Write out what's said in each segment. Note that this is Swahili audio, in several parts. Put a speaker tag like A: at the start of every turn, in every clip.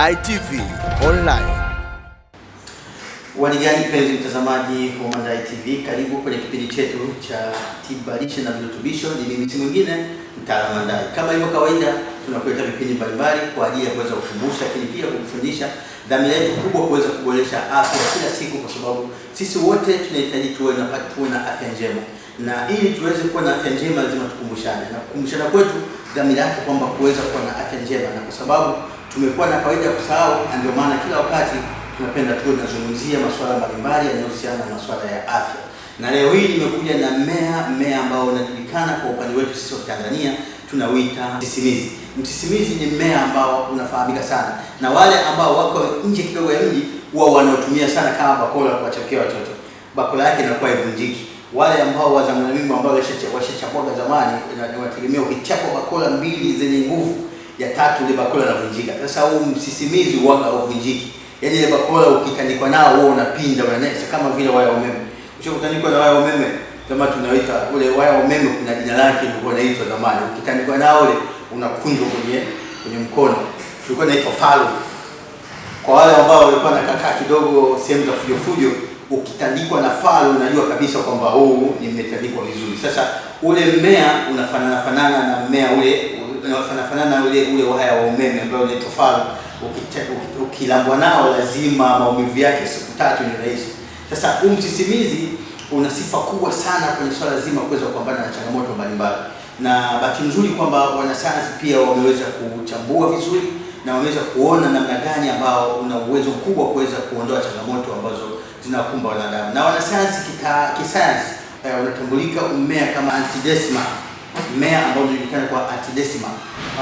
A: Mandai TV Online.
B: Wanigani penzi mtazamaji wa Mandai TV, karibu kwenye kipindi chetu cha tiba lishe na virutubisho. Ni mimi mwingine mtaalamu Mandai. Kama ilivyo kawaida, tunakuleta vipindi mbalimbali kwa ajili ya kuweza kukumbusha, lakini pia kukufundisha. Dhamira yetu kubwa kuweza kuboresha afya kila siku, kwa sababu sisi wote tunahitaji tuwe na afya njema, na ili tuweze kuwa na afya njema lazima tukumbushane, na kukumbushana kwetu dhamira yake kwamba kuweza kuwa na afya njema, na kwa sababu tumekuwa na kawaida ya kusahau, ndio maana kila wakati tunapenda tuwe tunazungumzia masuala mbalimbali yanayohusiana na masuala ya afya. Na leo hii nimekuja na mmea ambao unajulikana kwa upande wetu sisi wa Tanzania, tunauita msisimizi. Msisimizi ni mmea ambao unafahamika sana, na wale ambao wako nje kidogo ya mji huwa wanaotumia sana kama bakola kuwachakia watoto. Bakola yake inakuwa ivunjiki. Wale ambao wa zamani mimi ambao washachapwaga zamani, wanategemea ukichapa bakola mbili zenye nguvu, ya tatu ile bakola inavunjika. Sasa huu msisimizi huwa hauvunjiki. Yaani ile bakola ukitandikwa nao wewe unapinda, unanesa kama vile waya wa umeme. Ukitandikwa na waya wa umeme, kama tunaita ule waya wa umeme, kuna jina lake lilikuwa linaitwa zamani. Ukitandikwa nao ule unakunjwa kwenye mkono. Tulikuwa inaitwa falo. Kwa wale ambao walikuwa na kaka kidogo sehemu za fujo, ukitandikwa na falo unajua kabisa kwamba huu nimetandikwa vizuri. Sasa ule mmea unafanana na mmea ule waya wa umeme ambao unaitwa falo. Ukilambwa nao lazima maumivu yake siku 3 ni rahisi. Sasa msisimizi una sifa kubwa sana kwenye swala zima kuweza kupambana na changamoto mbalimbali, na bahati nzuri kwamba wanasayansi pia wameweza kuchambua vizuri na wameweza kuona namna gani ambao una uwezo mkubwa kuweza kuondoa changamoto ambazo zinakumba wanadamu. Na wanasayansi kisayansi unatambulika mmea kama Antidesma, mmea ambao unajulikana kwa Antidesma.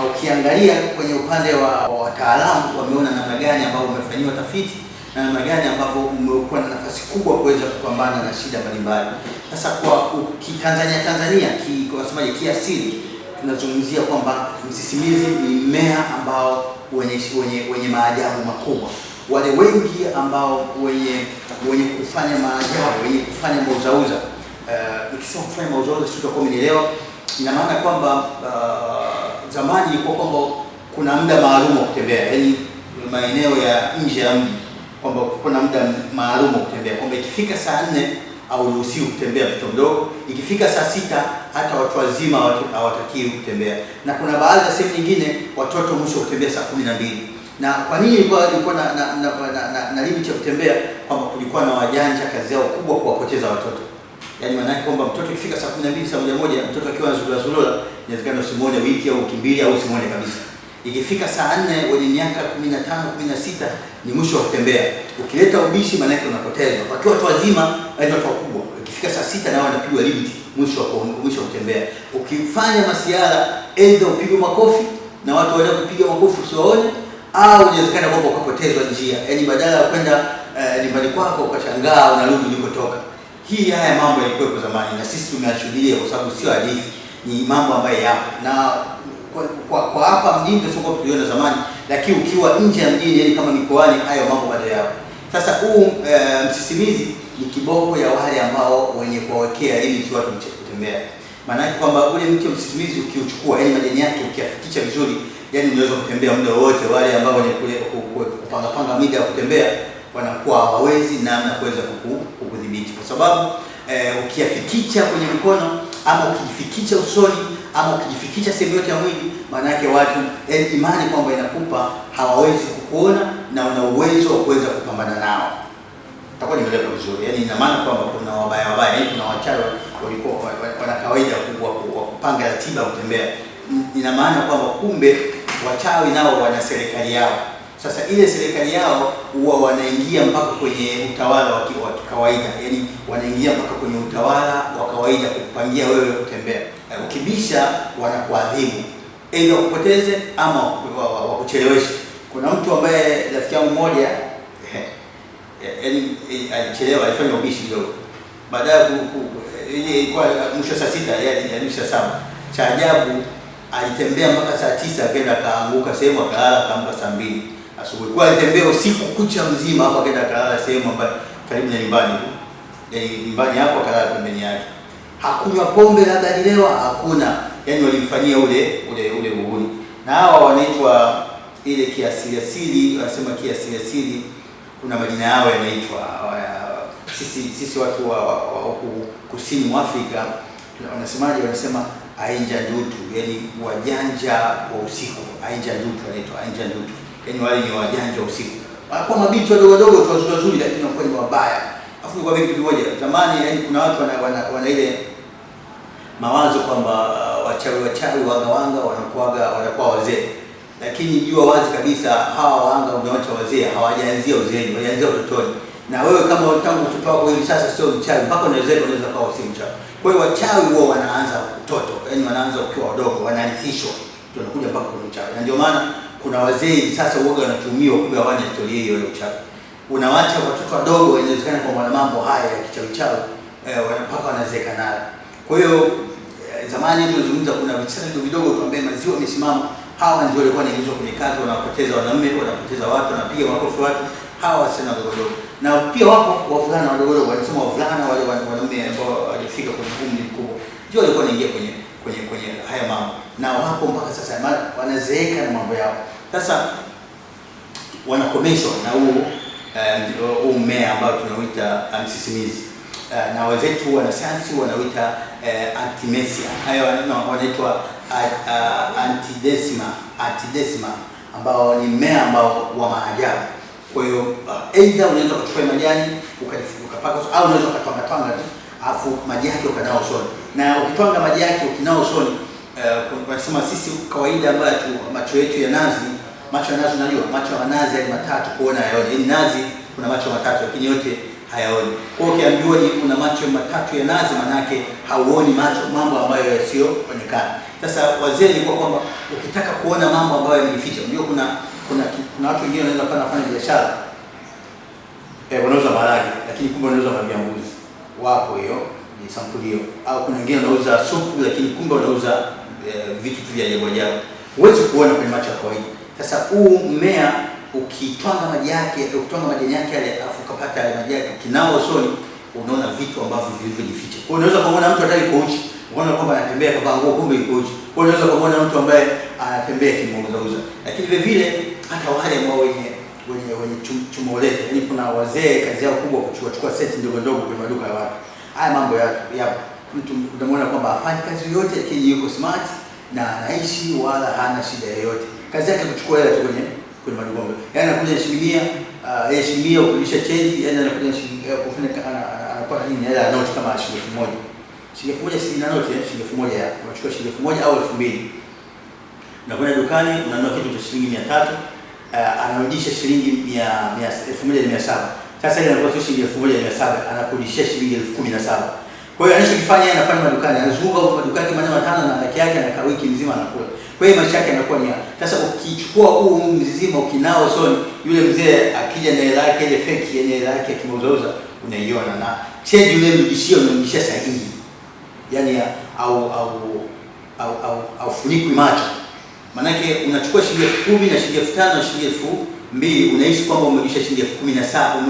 B: Ukiangalia kwenye upande wa wataalamu wameona namna gani ambao umefanywa tafiti na namna gani ambavyo umekuwa na nafasi kubwa kuweza kupambana na shida mbalimbali. Sasa kwa Tanzania kiasili tunazungumzia kwamba msisimizi ni mmea ambao wenye maajabu makubwa. Wale wengi ambao wenye kufanya maajabu, wenye kufanya mauzauza, nikisema kufanya mauzauza sio kwa kunielewa, ina maana kwamba zamani ilikuwa kwamba kuna muda maalum wa kutembea, yaani maeneo ya nje ya mji, kwamba kuna muda maalum wa kutembea, kwamba ikifika saa 4 hauruhusiwi kutembea mtoto mdogo, ikifika saa 6 hata watu wazima hawatakiwi kutembea, na kuna baadhi ya sehemu nyingine watoto mwisho kutembea saa 12. Na kwa nini ilikuwa na limit ya kutembea? Kwamba kulikuwa na wajanja kazi yao kubwa kuwapoteza watoto. Yaani maana yake kwamba mtoto ikifika saa 12 saa 11, mtoto akiwa anazurura inawezekana usimuone wiki au wiki mbili au usimuone kabisa. Ikifika saa 4 wenye miaka 15 16 ni mwisho wa kutembea. Ukileta ubishi maana yake unapotezwa. Watu wazima au watu wakubwa ikifika saa 6 nao wanapigwa limit, mwisho wa kutembea. Ukifanya masiara aidha upigwe makofi na watu wale kupiga makofi usiwaone, au inawezekana kwamba ukapotezwa njia. Yaani badala ya kwenda nyumbani kwako ukashangaa unarudi ulikotoka. Haya mambo yalikuwa zamani na sisi tumeyashuhudia, kwa sababu sio hadithi, ni mambo ambayo yapo. Na kwa hapa mjini tusoko tuliona zamani, lakini ukiwa nje ya mjini, yani kama mikoani, hayo mambo bado yapo. Sasa huu msisimizi ni kiboko ya wale ambao wenye kuwekea limit watu kutembea. Maana yake kwamba ule mti wa msisimizi ukiuchukua, yani majani yake ukiafikisha vizuri, yani unaweza kutembea muda wote. Wale ambao wenye kupanga mida ya kutembea wanakuwa hawawezi namna kuweza kukudhibiti, kwa sababu ukiafikicha kwenye mkono ama ukijifikicha usoni ama ukijifikicha sehemu yote ya mwili, maana yake watu imani kwamba inakupa hawawezi kukuona na una uwezo wa kuweza kupambana nao. Takuwa nimeeleza vizuri. Yaani ina maana kwamba kuna wabaya, yaani kuna wachawi walikuwa wana kawaida kubwa kwa kupanga ratiba kutembea. Ina maana kwamba kumbe wachawi nao wana serikali yao. Sasa ile serikali yao huwa wanaingia mpaka kwenye utawala wa kawaida, yaani wanaingia mpaka kwenye utawala wa kawaida kukupangia wewe kutembea. Ukibisha wanakuadhibu, aidha wakupoteze ama wakucheleweshe. Kuna mtu ambaye rafiki yangu mmoja yaani alichelewa, alifanya ubishi kidogo. Baadaye ilikuwa mwisho saa 6, yaani mwisho saa 7. Cha ajabu alitembea mpaka saa 9, akaenda akaanguka sehemu, akalala, akaamka saa 2 asubuhi. Kwa alitembea usiku kucha mzima, hapo akaenda akalala sehemu ambayo karibu na nyumbani tu. Yaani nyumbani hapo akalala pembeni yake. Hakunywa pombe labda alilewa, hakuna. Yaani walimfanyia ule uhuni. Na hawa wanaitwa ile kiasili wanasema kiasili kuna majina yao yanaitwa sisi watu wa kusini mwa Afrika wanasemaje, wanasema ainja ndutu, yani wajanja wa usiku. Ainja ndutu wanaitwa ainja ndutu, yani wale ni wajanja wa usiku, kwa mabinti wadogo wadogo tu wazuri, lakini wanakuwa ni wabaya. Afu kwa kitu kimoja zamani, yani kuna watu wana ile mawazo kwamba wachawi wanakuwa wazee, lakini jua wazi kabisa hawa wanga unaoacha wazee hawajaanzia uzeeni, walianzia utotoni. Na wewe kama tangu utoto wako hivi sasa sio mchawi, mpaka unaweza kuwa si mchawi. Kwa hiyo wachawi wao wanaanza utoto, yani wanaanza ukiwa wadogo, wanarithishwa ndio wanakuja mpaka kwenye uchawi. Na ndio maana kuna wazee hivi sasa uoga wanatumiwa kumbe hawana historia hiyo ya uchawi. Unawaacha watoto wadogo, inawezekana kwa wana mambo haya ya kichawi mpaka wanazeeka nayo. Kwa hiyo zamani tulizungumza kuna vichana vidogo tuambie maziwa yamesimama. Hawa ndio walikuwa wanaingizwa kwenye kazi, wanapoteza wanaume, wanapoteza watu, wanapiga makofi watu. Hawa wasichana wadogo. Na pia wapo wavulana wadogo, wanasema wavulana wale wanaume ambao walifika kwenye umri mkubwa. Ndio walikuwa wanaingia kwenye haya mambo. Na wapo mpaka sasa wanazeeka na mambo yao. Sasa wanakomeshwa na huu mmea ambao tunauita msisimizi. Na wenzetu wanasayansi wanauita Artemisia. Hayo wanaitwa antidesma ambao ni mmea ambao wa maajabu. Kwa hiyo aidha unaweza kuchukua majani ukapaka au unaweza ukatwanga alafu maji yake ukanao usoni. Na ukitwanga maji yake ukinao usoni, wanasema sisi kawaida ambayo macho yetu ya nazi, macho ya nazi unajua, macho ya nazi ni matatu kuona hayaoni. Yaani nazi kuna macho matatu lakini yote hayaoni. Kwa hiyo ukiambiwa ni kuna macho matatu ya nazi, maana yake hauoni mambo ambayo yasioonekana. Sasa wazee ilikuwa kwamba ukitaka kuona mambo ambayo yamejificha, unajua kuna watu wengine wanaweza kuwa wanafanya biashara wanauza maharage lakini kumbe wanauza mavi ya mbuzi. Wapo hiyo ni sampulio. Au kuna wengine wanauza supu lakini kumbe wanauza vitu tu vya ajabu ajabu. Huwezi kuona kwenye macho ya kawaida. Sasa huu mmea ukitwanga maji yake, ukitwanga majani yake yale afu ukapata yale maji yake kinao usoni, unaona vitu ambavyo vilivyojificha. Kwa hiyo unaweza kumwona mtu hataki kuuchi, unaona kwamba anatembea kavaa nguo kumbe yuko uchi. Kwa hiyo unaweza kumwona mtu ambaye anatembea kimuuza. Lakini vile vile hata wale ambao wenye chumolete, yani kuna wazee kazi yao kubwa kuchukua seti ndogo ndogo kwenye maduka ya watu. Haya mambo yapo. Mtu unamwona kwamba hafanyi kazi yoyote lakini yuko smart na anaishi wala hana shida yoyote. Kazi yake kuchukua hela tu kwenye maduka. Yaani anakuja shilingi 100 kurudisha change, yaani anakuja shilingi kufanya anakuwa nini hela ya noti kama shilingi 1000. Shilingi 1000 si na noti, shilingi 1000 unachukua shilingi 1000 au 2000. Unakwenda dukani unanunua kitu cha shilingi 300, anarudisha shilingi 1700. Sasa ile inakuwa shilingi 1700, anakurudishia shilingi 17000. Kwa hiyo anachokifanya yeye anafanya madukani, anazunguka madukani maneno matano na laki yake anakaa wiki nzima anakula. Kwa hiyo maisha yake yanakuwa ni sasa. Ukichukua huu mzima ukinao usoni, yule mzee akija na hela yake ile fake yenye hela yake kimauzauza unaiona, na change yule unamrudishia sahihi. Yaani au funikwi macho. Manake unachukua shilingi 10,000 na shilingi 5,000 na shilingi 2,000, unahisi kwamba umerudisha shilingi 17,000,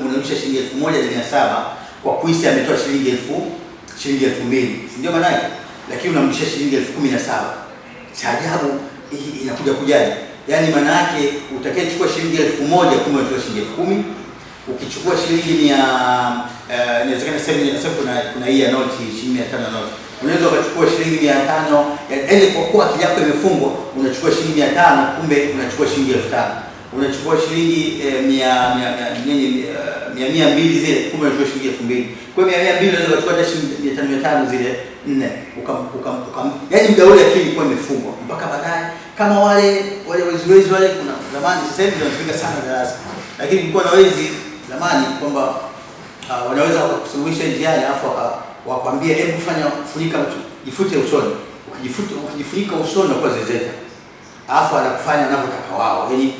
B: unarudisha shilingi 1,700 kwa kuisi ametoa shilingi 2,000, si ndio maana yake? Lakini unamrudisha shilingi 17,000. Cha ajabu hii inakuja kujaje? Yaani maana yake utakayechukua shilingi 1,000 kumbe unatoa shilingi 10,000. Ukichukua shilingi inawezekana sasa kuna hii ya noti shilingi 500 noti. Unaweza ukachukua shilingi 500, yaani kwa kuwa akili yako imefungwa, unachukua shilingi 500 kumbe unachukua shilingi 5,000. Unachukua shilingi 200 zile kumbe unachukua shilingi 2,000. Kwa hiyo 200 unaweza kuchukua hata shilingi 500 zile 4 yaani muda ule akili ilikuwa imefungwa mpaka baadaye kama wale wezi wale. Kuna zamani, sasa hivi tunafika sana darasa, lakini kulikuwa na wezi zamani kwamba wanaweza kusuluhisha njiani afu wakwambia hebu fanya funika jifute usoni. Ukijifunika usoni unakuwa zezeta. Alafu anakufanya wanavyotaka wao. Yaani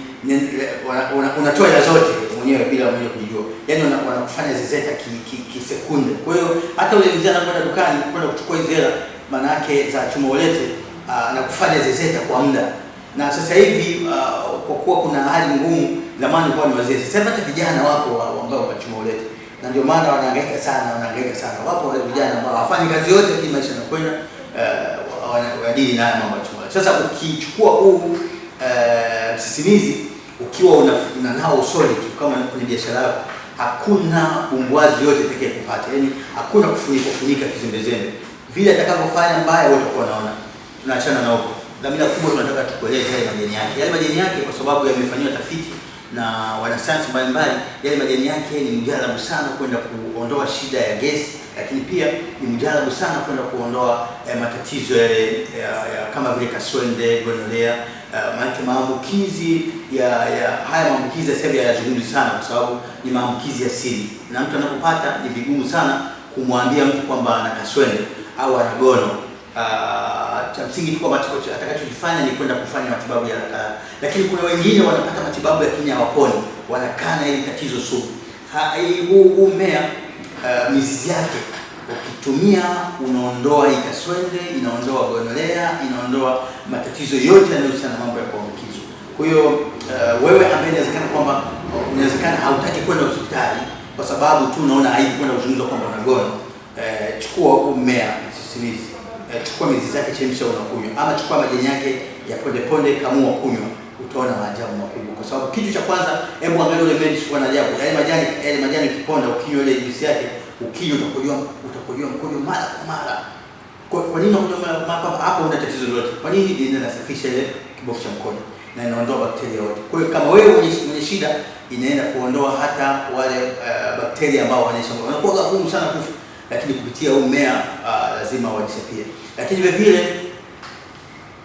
B: unatoa hela zote mwenyewe bila mwenyewe kujijua. Yaani wanakufanya zezeta kisekunde. Kwa hiyo hata ule mzee anakwenda dukani kwenda kuchukua hizo hela maana yake za chuma ulete, anakufanya zezeta kwa muda. Na sasa hivi kwa kuwa kuna hali ngumu, zamani kwa ni wazee. Sasa hata vijana wapo ambao wanachuma ulete. Na ndio maana wanahangaika sana. Wapo wale vijana ambao hawafanyi kazi yote lakini maisha yanakwenda wanadili na mambo ya chuma. Sasa ukichukua huu Msisimizi ukiwa unanao solid kama kwenye biashara yako, hakuna bumbuazi yote itakaye kupata. Yaani hakuna kufunika kizembezembe. Vile atakavyofanya mbaya wote kwa naona. Tunaachana na huko. Dhamira kubwa tunataka tukueleze yale majani yake. Yale majani yake kwa sababu yamefanywa tafiti na wanasayansi mbalimbali, yale majani yake ni mjarabu sana kwenda kuondoa shida ya gesi, lakini pia ni mjarabu sana kwenda kuondoa matatizo ya kama vile kaswende, gonorrhea, maambukizi ya haya maambukizi sasa hayazungumzi sana kwa sababu ni maambukizi ya siri. Na mtu anapopata ni vigumu sana kumwambia mtu kwamba ana kaswende au ana gono. Cha msingi tu kwamba atakachokifanya ni kwenda kufanya matibabu ya haraka. Lakini kuna wengine wanapata matibabu lakini hawaponi, wanakaa na ile tatizo sugu. Huu mmea mizizi yake ukitumia unaondoa kaswende, inaondoa gonorrhea, inaondoa matatizo yote yanayohusiana na mambo ya kuambukizwa. Kwa hiyo wewe ambaye inawezekana hautaki kwenda hospitali kwa sababu tu unaona aibu kwenda kuzungumza kwamba una gono, chukua huu mmea msisimizi. Chukua mizizi yake, chemsha, unakunywa, ama chukua majani yake ya ponde, kamua, kunywa, utaona maajabu makubwa. Kwa sababu kitu cha kwanza, hebu angalia ule mmea chukua na ajabu. Yale majani kiponda, ukinywa ile juice yake, ukinywa utakojoa mkojo mara kwa mara. Kwa nini unakojoa mara kwa mara? Hapo una tatizo lolote. Kwa nini? Inasafisha ile kibofu cha mkojo na inaondoa bakteria wote. Kwa hiyo kama wewe mwenye shida, inaenda kuondoa hata wale bakteria ambao wanakuwa ngumu sana kufa. Lakini kupitia huu mmea lazima wadisapie. Lakini vile vile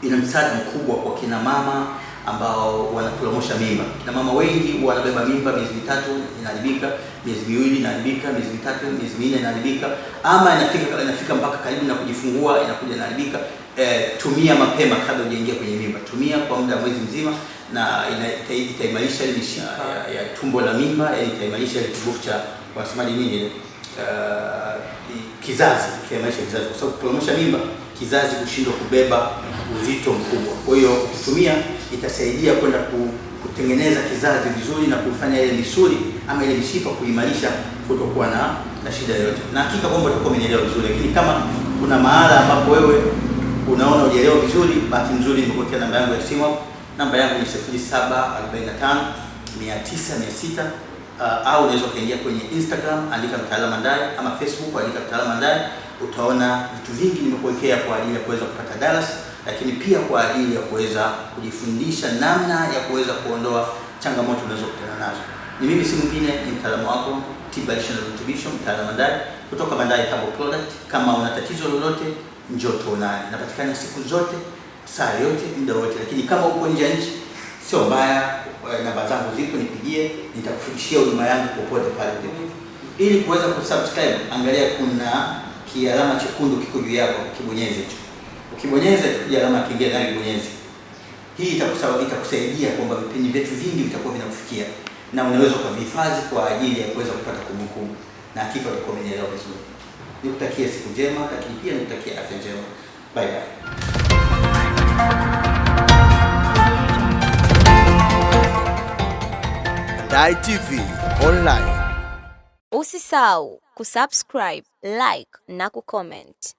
B: ina msaada mkubwa kwa kina mama ambao wanapromosha mimba. Kina mama wengi wanabeba mimba miezi 3 inaharibika, miezi 2 inaharibika, miezi 3, miezi 4 inaharibika, ama inafika mpaka karibu na kujifungua inakuja inaharibika. Tumia mapema kabla hujaingia kwenye mimba. Tumia kwa muda mwezi mzima na itaimarisha ile mishipa ya tumbo la mimba, itaimarisha ile kibofu cha wasemaji nini kizazi, itaimarisha kizazi kwa sababu promosha mimba kizazi kushindwa kubeba uzito mkubwa. Kwa hiyo ukitumia itasaidia kwenda kutengeneza kizazi vizuri na kufanya ile misuli ama ile mishipa kuimarisha kutokuwa na shida yoyote. Na hakika kwamba utakuwa umenielewa vizuri, lakini kama kuna mahala ambapo wewe unaona hujaelewa vizuri, bahati nzuri nimekuwekea namba yangu ya simu. Namba yangu ni 0745 900 au unaweza kuingia kwenye Instagram andika Mtaalamu Mandai, ama Facebook andika Mtaalamu Mandai. Utaona vitu vingi nimekuwekea kwa ajili ya kuweza kupata darasa, lakini pia kwa ajili ya kuweza kujifundisha namna ya kuweza kuondoa changamoto unazokutana nazo. Ni mimi si mwingine, ni mtaalamu wako tiba lishe na virutubisho, Mtaalamu Mandai kutoka Mandai Herbal Product. Kama una tatizo lolote, njoo tuonane. Napatikana siku zote, saa yote, muda wote. Lakini kama uko nje ya nchi, sio mbaya, namba zangu zipo, nipigie, nitakufikishia huduma yangu popote pale ulipo. Ili kuweza kusubscribe, angalia kuna kialama chekundu kiko juu yako, kibonyeze hicho. Ukibonyeza itakuja alama ya kengele na kibonyeze. Hii itakusaidia kwamba vipindi vyetu vingi vitakuwa vinakufikia na unaweza kuvihifadhi kwa ajili ya kuweza kupata kumbukumbu. Na hakika utakuwa umenielewa vizuri. Nikutakie siku njema, lakini pia nikutakie afya njema. Bye bye.
A: Mandai TV Online.
C: Usisahau kusubscribe, like na kucomment.